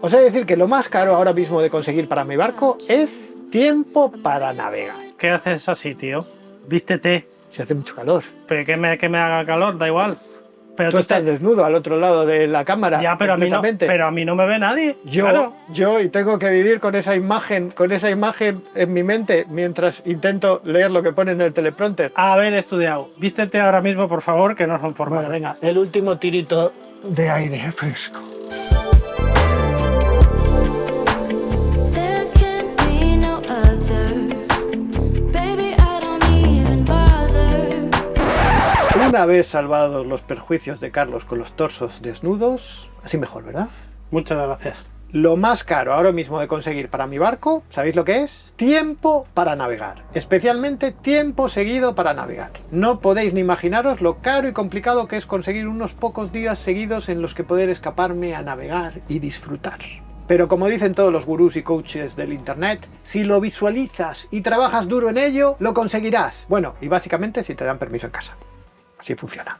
Os he de decir que lo más caro ahora mismo de conseguir para mi barco es tiempo para navegar. ¿Qué haces así, tío? Vístete. Si hace mucho calor. Pero que me haga calor, da igual. Pero Tú estás desnudo al otro lado de la cámara. Ya, pero a mí no me ve nadie. Yo y tengo que vivir con esa imagen en mi mente mientras intento leer lo que pone en el teleprompter. Haber estudiado. Vístete ahora mismo, por favor, que no son formales. Bueno, venga, el último tirito de aire fresco. Una vez salvados los perjuicios de Carlos con los torsos desnudos, así mejor, ¿verdad? Muchas gracias. Lo más caro ahora mismo de conseguir para mi barco, ¿sabéis lo que es? Tiempo para navegar. Especialmente tiempo seguido para navegar. No podéis ni imaginaros lo caro y complicado que es conseguir unos pocos días seguidos en los que poder escaparme a navegar y disfrutar. Pero como dicen todos los gurús y coaches del internet, si lo visualizas y trabajas duro en ello, lo conseguirás. Bueno, y básicamente si te dan permiso en casa. Así funciona.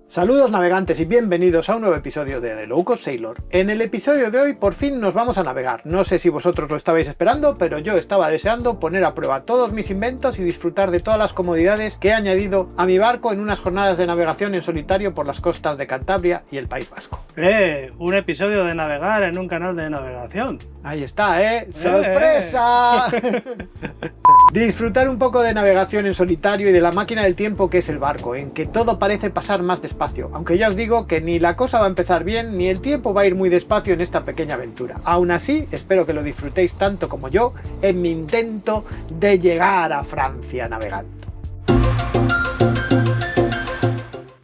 Saludos navegantes y bienvenidos a un nuevo episodio de The Low Cost Sailor. En el episodio de hoy por fin nos vamos a navegar. No sé si vosotros lo estabais esperando, pero yo estaba deseando poner a prueba todos mis inventos y disfrutar de todas las comodidades que he añadido a mi barco en unas jornadas de navegación en solitario por las costas de Cantabria y el País Vasco. Un episodio de navegar en un canal de navegación. Ahí está, ¡sorpresa! Disfrutar un poco de navegación en solitario y de la máquina del tiempo que es el barco, en que todo parece pasar más despacio. Aunque ya os digo que ni la cosa va a empezar bien, ni el tiempo va a ir muy despacio en esta pequeña aventura. Aún así, espero que lo disfrutéis tanto como yo en mi intento de llegar a Francia navegando.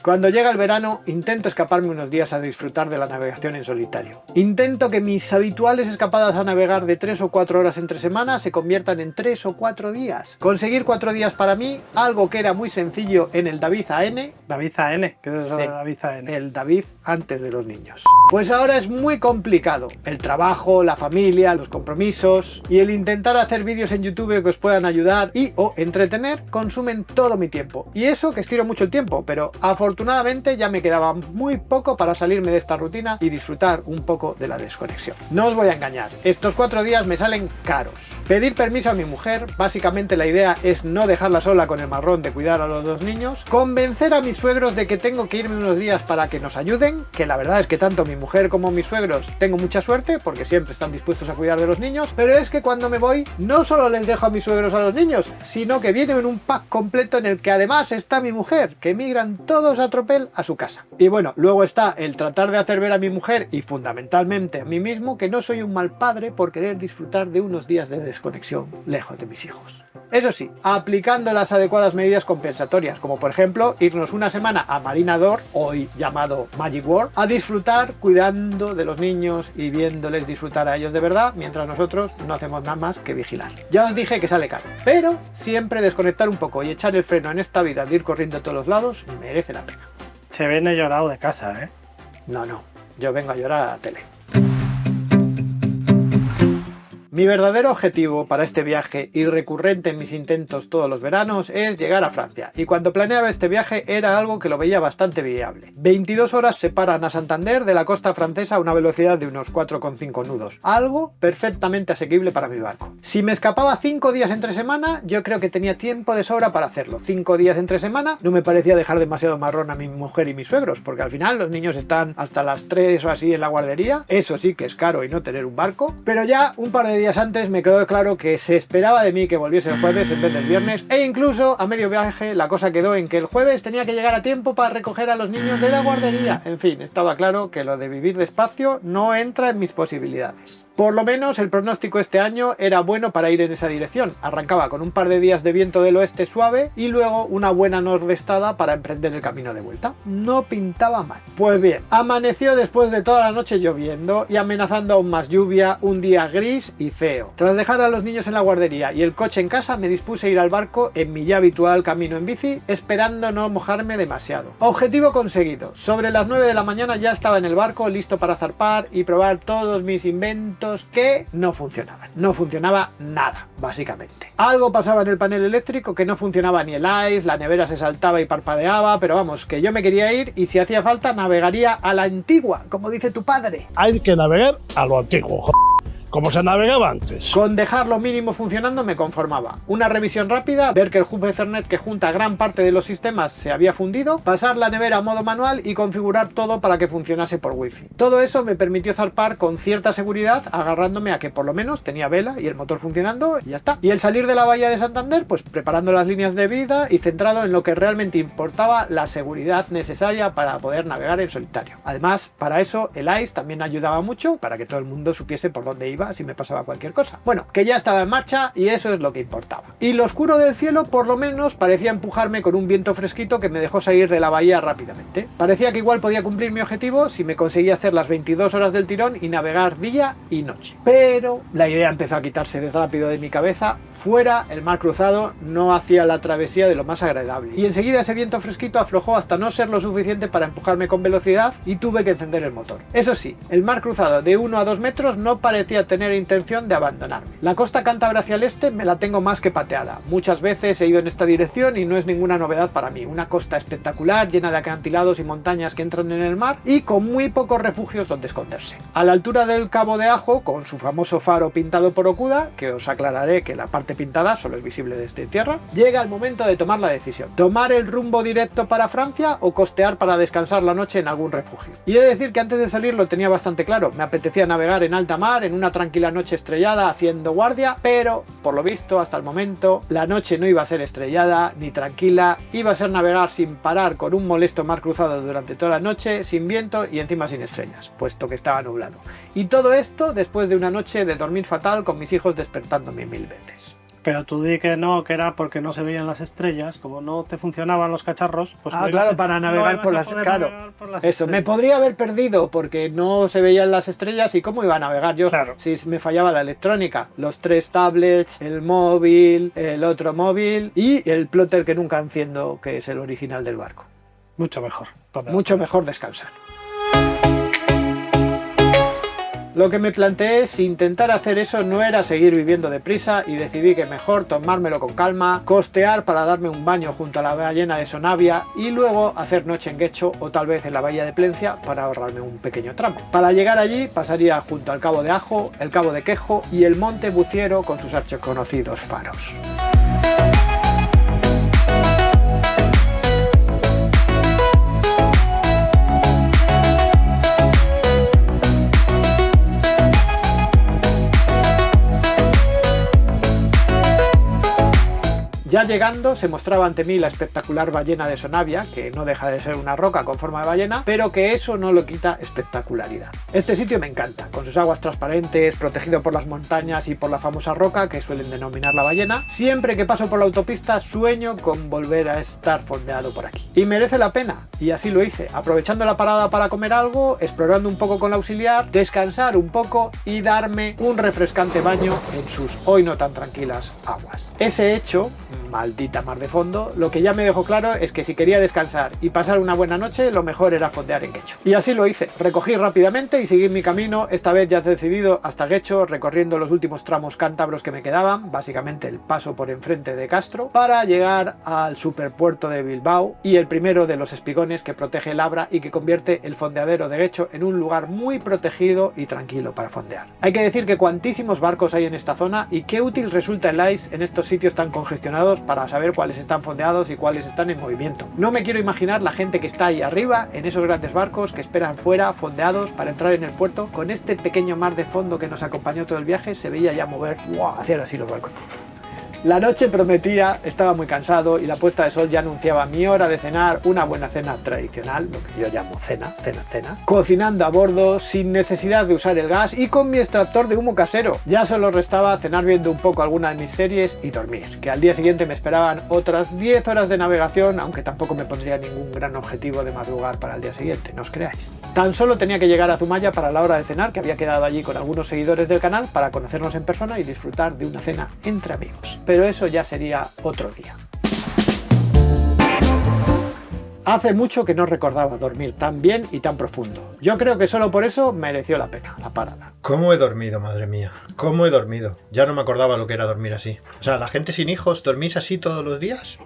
Cuando llega el verano, intento escaparme unos días a disfrutar de la navegación en solitario. Intento que mis habituales escapadas a navegar de 3 o 4 horas entre semanas se conviertan en 3 o 4 días. Conseguir 4 días para mí, algo que era muy sencillo en el David AN. David AN, ¿qué es eso de David AN? El David antes de los niños. Pues ahora es muy complicado. El trabajo, la familia, los compromisos y el intentar hacer vídeos en YouTube que os puedan ayudar y o entretener consumen todo mi tiempo. Y eso que estiro mucho el tiempo, pero afortunadamente ya me quedaba muy poco para salirme de esta rutina y disfrutar un poco de la desconexión. No os voy a engañar, estos 4 días me salen caros. Pedir permiso a mi mujer, básicamente la idea es no dejarla sola con el marrón de cuidar a los 2 niños, convencer a mis suegros de que tengo que irme unos días para que nos ayuden, que la verdad es que tanto mi mujer como mis suegros tengo mucha suerte porque siempre están dispuestos a cuidar de los niños, pero es que cuando me voy no solo les dejo a mis suegros a los niños, sino que viene en un pack completo en el que además está mi mujer, que emigran todos a tropel a su casa. Y bueno, luego está el tratar de hacer ver a mi mujer y fundamentalmente a mí mismo que no soy un mal padre por querer disfrutar de unos días de desconexión lejos de mis hijos. Eso sí, aplicando las adecuadas medidas compensatorias, como por ejemplo irnos una semana a Marina d'Or, hoy llamado Magic World, a disfrutar cuidando de los niños y viéndoles disfrutar a ellos de verdad, mientras nosotros no hacemos nada más que vigilar. Ya os dije que sale caro, pero siempre desconectar un poco y echar el freno en esta vida de ir corriendo a todos los lados merece la pena. Se viene llorado de casa, ¿eh? No, yo vengo a llorar a la tele. Mi verdadero objetivo para este viaje y recurrente en mis intentos todos los veranos es llegar a Francia, y cuando planeaba este viaje era algo que lo veía bastante viable. 22 horas separan a Santander de la costa francesa a una velocidad de unos 4,5 nudos, algo perfectamente asequible para mi barco. Si me escapaba 5 días entre semana, yo creo que tenía tiempo de sobra para hacerlo. 5 días entre semana no me parecía dejar demasiado marrón a mi mujer y mis suegros, porque al final los niños están hasta las 3 o así en la guardería, eso sí que es caro y no tener un barco, pero ya un par de días antes me quedó claro que se esperaba de mí que volviese el jueves en vez del viernes, e incluso a medio viaje la cosa quedó en que el jueves tenía que llegar a tiempo para recoger a los niños de la guardería. En fin, estaba claro que lo de vivir despacio no entra en mis posibilidades. Por lo menos el pronóstico este año era bueno para ir en esa dirección. Arrancaba con un par de días de viento del oeste suave y luego una buena nordestada para emprender el camino de vuelta. No pintaba mal. Pues bien, amaneció después de toda la noche lloviendo y amenazando aún más lluvia, un día gris y feo. Tras dejar a los niños en la guardería y el coche en casa, me dispuse a ir al barco en mi ya habitual camino en bici, esperando no mojarme demasiado. Objetivo conseguido. Sobre las 9 de la mañana ya estaba en el barco, listo para zarpar y probar todos mis inventos que no funcionaban. No funcionaba nada, básicamente. Algo pasaba en el panel eléctrico, que no funcionaba ni el ice, la nevera se saltaba y parpadeaba, pero vamos, que yo me quería ir y si hacía falta navegaría a la antigua, como dice tu padre. Hay que navegar a lo antiguo, como se navegaba antes. Con dejar lo mínimo funcionando me conformaba. Una revisión rápida, ver que el hub Ethernet que junta gran parte de los sistemas se había fundido, pasar la nevera a modo manual y configurar todo para que funcionase por wifi. Todo eso me permitió zarpar con cierta seguridad, agarrándome a que por lo menos tenía vela y el motor funcionando y ya está. Y el salir de la bahía de Santander, pues preparando las líneas de vida y centrado en lo que realmente importaba, la seguridad necesaria para poder navegar en solitario. Además, para eso el ice también ayudaba mucho, para que todo el mundo supiese por dónde iba si me pasaba cualquier cosa. Bueno, que ya estaba en marcha y eso es lo que importaba. Y lo oscuro del cielo por lo menos parecía empujarme con un viento fresquito que me dejó salir de la bahía rápidamente. Parecía que igual podía cumplir mi objetivo si me conseguía hacer las 22 horas del tirón y navegar día y noche. Pero la idea empezó a quitarse de rápido de mi cabeza. Fuera, el mar cruzado no hacía la travesía de lo más agradable. Y enseguida ese viento fresquito aflojó hasta no ser lo suficiente para empujarme con velocidad y tuve que encender el motor. Eso sí, el mar cruzado de 1 a 2 metros no parecía tener intención de abandonarme. La costa cántabra hacia el este me la tengo más que pateada. Muchas veces he ido en esta dirección y no es ninguna novedad para mí. Una costa espectacular, llena de acantilados y montañas que entran en el mar y con muy pocos refugios donde esconderse. A la altura del Cabo de Ajo, con su famoso faro pintado por Okuda, que os aclararé que la parte pintada solo es visible desde tierra, llega el momento de tomar la decisión. ¿Tomar el rumbo directo para Francia o costear para descansar la noche en algún refugio? Y he de decir que antes de salir lo tenía bastante claro. Me apetecía navegar en alta mar, en una tranquila noche estrellada haciendo guardia, pero por lo visto hasta el momento la noche no iba a ser estrellada ni tranquila, iba a ser navegar sin parar con un molesto mar cruzado durante toda la noche, sin viento y encima sin estrellas, puesto que estaba nublado. Y todo esto después de una noche de dormir fatal con mis hijos despertándome 1000 veces. Pero tú di que no, que era porque no se veían las estrellas, como no te funcionaban los cacharros, pues claro, para navegar por las... Claro, eso, me podría haber perdido porque no se veían las estrellas y cómo iba a navegar yo, claro, si me fallaba la electrónica, los 3 tablets, el móvil, el otro móvil y el plotter que nunca enciendo, que es el original del barco. Mucho mejor. Mucho mejor descansar. Lo que me planteé si intentar hacer eso no era seguir viviendo deprisa y decidí que mejor tomármelo con calma, costear para darme un baño junto a la ballena de Sonavia y luego hacer noche en Guecho o tal vez en la bahía de Plencia para ahorrarme un pequeño tramo. Para llegar allí pasaría junto al Cabo de Ajo, el Cabo de Quejo y el Monte Buciero con sus archiconocidos faros. Ya llegando se mostraba ante mí la espectacular ballena de Sonavia, que no deja de ser una roca con forma de ballena, pero que eso no lo quita espectacularidad. Este sitio me encanta, con sus aguas transparentes, protegido por las montañas y por la famosa roca que suelen denominar la ballena. Siempre que paso por la autopista sueño con volver a estar fondeado por aquí. Y merece la pena, y así lo hice, aprovechando la parada para comer algo, explorando un poco con la auxiliar, descansar un poco y darme un refrescante baño en sus hoy no tan tranquilas aguas. Ese hecho, maldita mar de fondo, lo que ya me dejó claro es que si quería descansar y pasar una buena noche, lo mejor era fondear en Guecho. Y así lo hice, recogí rápidamente y seguí mi camino, esta vez ya decidido hasta Guecho, recorriendo los últimos tramos cántabros que me quedaban, básicamente el paso por enfrente de Castro, para llegar al superpuerto de Bilbao y el primero de los espigones que protege el Abra y que convierte el fondeadero de Guecho en un lugar muy protegido y tranquilo para fondear. Hay que decir que cuantísimos barcos hay en esta zona y qué útil resulta el ice en estos sitios tan congestionados para saber cuáles están fondeados y cuáles están en movimiento. No me quiero imaginar la gente que está ahí arriba en esos grandes barcos que esperan fuera fondeados para entrar en el puerto. Con este pequeño mar de fondo que nos acompañó todo el viaje se veía ya mover, ¡wow!, hacer así los barcos. La noche prometía, estaba muy cansado y la puesta de sol ya anunciaba mi hora de cenar, una buena cena tradicional, lo que yo llamo cena, cocinando a bordo, sin necesidad de usar el gas y con mi extractor de humo casero. Ya solo restaba cenar viendo un poco alguna de mis series y dormir, que al día siguiente me esperaban otras 10 horas de navegación, aunque tampoco me pondría ningún gran objetivo de madrugar para el día siguiente, no os creáis. Tan solo tenía que llegar a Zumaya para la hora de cenar, que había quedado allí con algunos seguidores del canal para conocernos en persona y disfrutar de una cena entre amigos. Pero eso ya sería otro día. Hace mucho que no recordaba dormir tan bien y tan profundo. Yo creo que solo por eso mereció la pena, la parada. ¿Cómo he dormido, madre mía? ¿Cómo he dormido? Ya no me acordaba lo que era dormir así. O sea, ¿la gente sin hijos dormís así todos los días?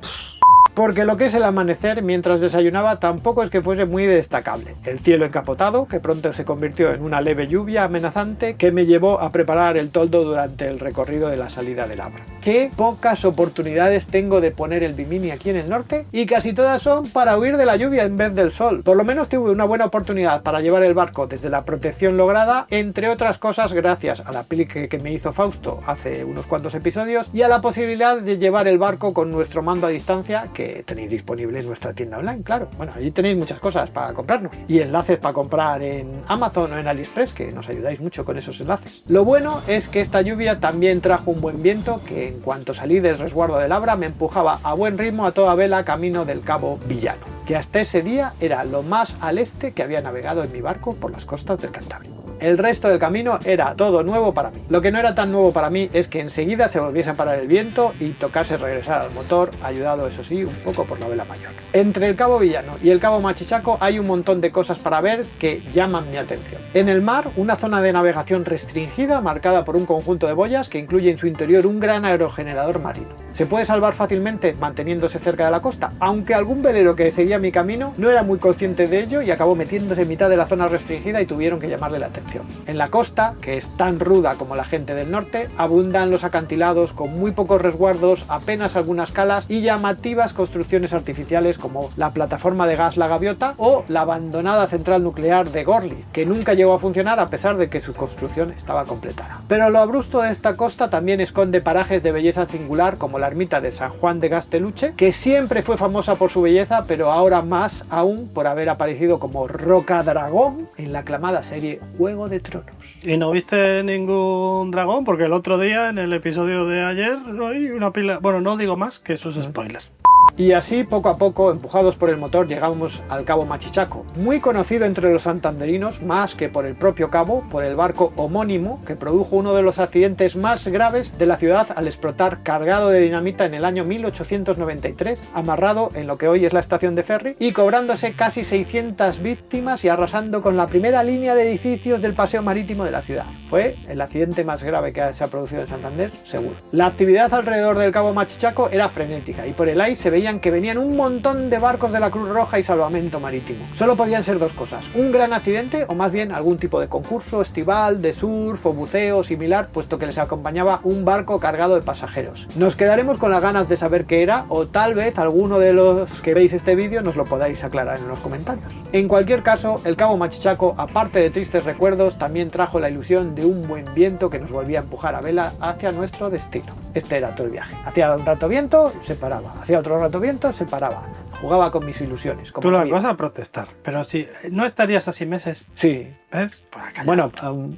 Porque lo que es el amanecer mientras desayunaba tampoco es que fuese muy destacable. El cielo encapotado, que pronto se convirtió en una leve lluvia amenazante que me llevó a preparar el toldo durante el recorrido de la salida del Abra. Qué pocas oportunidades tengo de poner el bimini aquí en el norte y casi todas son para huir de la lluvia en vez del sol. Por lo menos tuve una buena oportunidad para llevar el barco desde la protección lograda, entre otras cosas gracias a la peli que me hizo Fausto hace unos cuantos episodios y a la posibilidad de llevar el barco con nuestro mando a distancia que tenéis disponible en nuestra tienda online, claro. Bueno, allí tenéis muchas cosas para comprarnos y enlaces para comprar en Amazon o en AliExpress, que nos ayudáis mucho con esos enlaces. Lo bueno es que esta lluvia también trajo un buen viento que en cuanto salí del resguardo del Abra me empujaba a buen ritmo a toda vela camino del Cabo Villano, que hasta ese día era lo más al este que había navegado en mi barco por las costas del Cantábrico. El resto del camino era todo nuevo para mí. Lo que no era tan nuevo para mí es que enseguida se volviese a parar el viento y tocase regresar al motor, ayudado eso sí un poco por la vela mayor. Entre el Cabo Villano y el Cabo Machichaco hay un montón de cosas para ver que llaman mi atención. En el mar, una zona de navegación restringida marcada por un conjunto de boyas que incluye en su interior un gran aerogenerador marino. Se puede salvar fácilmente manteniéndose cerca de la costa, aunque algún velero que seguía mi camino no era muy consciente de ello y acabó metiéndose en mitad de la zona restringida y tuvieron que llamarle la atención. En la costa, que es tan ruda como la gente del norte, abundan los acantilados con muy pocos resguardos, apenas algunas calas y llamativas construcciones artificiales como la plataforma de gas La Gaviota o la abandonada central nuclear de Gorli, que nunca llegó a funcionar a pesar de que su construcción estaba completada. Pero lo abrupto de esta costa también esconde parajes de belleza singular como la ermita de San Juan de Gasteluche, que siempre fue famosa por su belleza, pero ahora más aún por haber aparecido como Rocadragón en la aclamada serie Juego de Tronos. ¿Y no viste ningún dragón? Porque el otro día, en el episodio de ayer, hay una pila... Bueno, no digo más, que eso es spoilers. Y así, poco a poco, empujados por el motor, llegamos al Cabo Machichaco, muy conocido entre los santanderinos, más que por el propio cabo, por el barco homónimo que produjo uno de los accidentes más graves de la ciudad al explotar cargado de dinamita en el año 1893, amarrado en lo que hoy es la estación de ferry y cobrándose casi 600 víctimas y arrasando con la primera línea de edificios del paseo marítimo de la ciudad. Fue el accidente más grave que se ha producido en Santander, seguro. La actividad alrededor del Cabo Machichaco era frenética y por el aire se veían que venían un montón de barcos de la Cruz Roja y Salvamento Marítimo. Solo podían ser dos cosas: un gran accidente o más bien algún tipo de concurso estival, de surf o buceo similar, puesto que les acompañaba un barco cargado de pasajeros. Nos quedaremos con las ganas de saber qué era, o tal vez alguno de los que veis este vídeo nos lo podáis aclarar en los comentarios. En cualquier caso, el Cabo Machichaco, aparte de tristes recuerdos, también trajo la ilusión de un buen viento que nos volvía a empujar a vela hacia nuestro destino. Este era todo el viaje. Hacía un rato viento, se paraba. Hacía otro rato viento, se paraba. Jugaba con mis ilusiones. Tú las vas a protestar, pero si no estarías así meses. Sí. ¿Ves? Por acá. Bueno,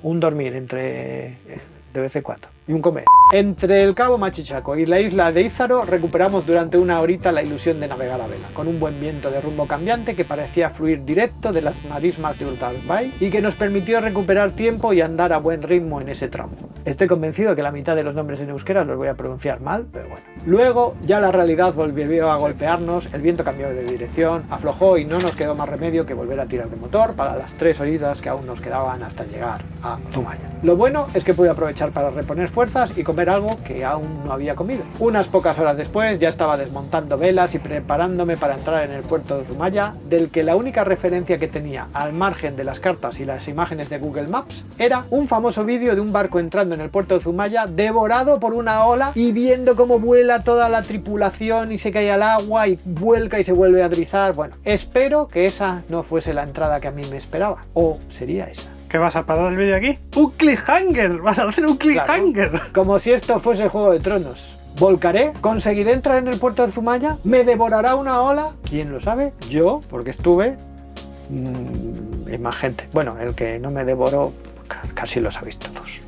un dormir entre de vez en cuando. Y un comer. Entre el Cabo Machichaco y la isla de Ízaro recuperamos durante una horita la ilusión de navegar a vela, con un buen viento de rumbo cambiante que parecía fluir directo de las marismas de Urdaibai y que nos permitió recuperar tiempo y andar a buen ritmo en ese tramo. Estoy convencido que la mitad de los nombres en euskera los voy a pronunciar mal, pero bueno. Luego ya la realidad volvió a golpearnos, el viento cambió de dirección, aflojó y no nos quedó más remedio que volver a tirar de motor para las 3 horitas que aún nos quedaban hasta llegar a Zumaya. Lo bueno es que pude aprovechar para reponer fuerzas y comer algo que aún no había comido. Unas pocas horas después ya estaba desmontando velas y preparándome para entrar en el puerto de Zumaya, del que la única referencia que tenía al margen de las cartas y las imágenes de Google Maps era un famoso vídeo de un barco entrando en el puerto de Zumaya devorado por una ola y viendo cómo vuela toda la tripulación y se cae al agua y vuelca y se vuelve a deslizar. Bueno, espero que esa no fuese la entrada que a mí me esperaba, o sería esa. ¿Qué vas a parar el vídeo aquí? ¡Un cliffhanger! ¡Vas a hacer un cliffhanger! Claro, como si esto fuese Juego de Tronos. ¿Volcaré? ¿Conseguiré entrar en el puerto de Zumaya? ¿Me devorará una ola? ¿Quién lo sabe? Yo, porque estuve... y más gente. Bueno, el que no me devoró casi lo sabéis todos.